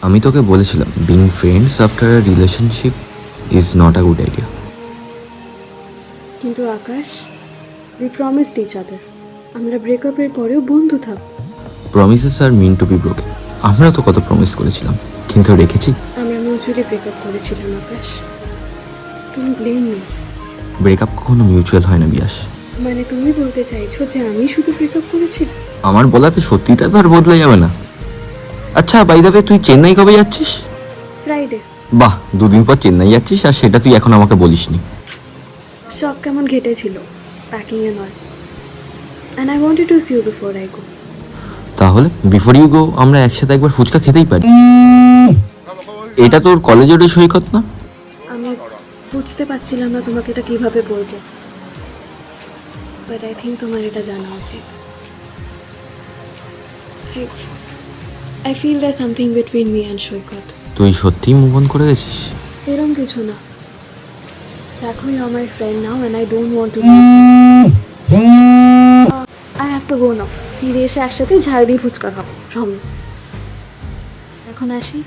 আমি তোকে বলেছিলাম being friends after a relationship is not a good idea. কিন্তু Akash, we promised each other, আমরা ব্রেকআপের পরেও বন্ধু থাকবো। Promises are mean to be broken. আমরা তো কত প্রমিস করেছিলাম, কিন্তু রেখেছি। আমরা মিউচুয়ালি ব্রেকআপ করেছিলাম আকাশ, তুমি ব্লেম মি। ব্রেকআপ কখনো মিউচুয়াল হয় না বিয়াস। মানে তুমি বলতে চাইছো যে আমি শুধু ব্রেকআপ করেছিলাম? আমার বলাতে সত্যিটা তো আর বদলে যাবে না। আচ্ছা বাই দ্য ওয়ে, তুই চেন্নাই কবে যাচ্ছিস? ফ্রাইডে। বাহ, 2 দিন পর চেন্নাই যাচ্ছিস, আর সেটা তুই এখন আমাকে বলিসনি। শখ কেমন ঘেটেছিল, প্যাকিংয়ে নয়। And I wanted to see you before I go. তাহলে বিফোর ইউ গো আমরা একসাথে একবার ফুচকা খেতেই পারি। এটা তোর কলেজের ওই সৈকত না? আমি বুঝতে পারছিলাম না তোমাকে এটা কিভাবে বলবো, বাট আই থিঙ্ক তোমার এটা জানা উচিত। I feel there something between me and Saikat. তুই সত্যিই মুভ অন করে গেছিস? এরম কিছু না, দেখো you are my friend now and I don't want to I have to go now. ফিরে এসে একসাথে ঝাল দিয়ে ফুচকা খাবো, প্রমিস। এখন আসি।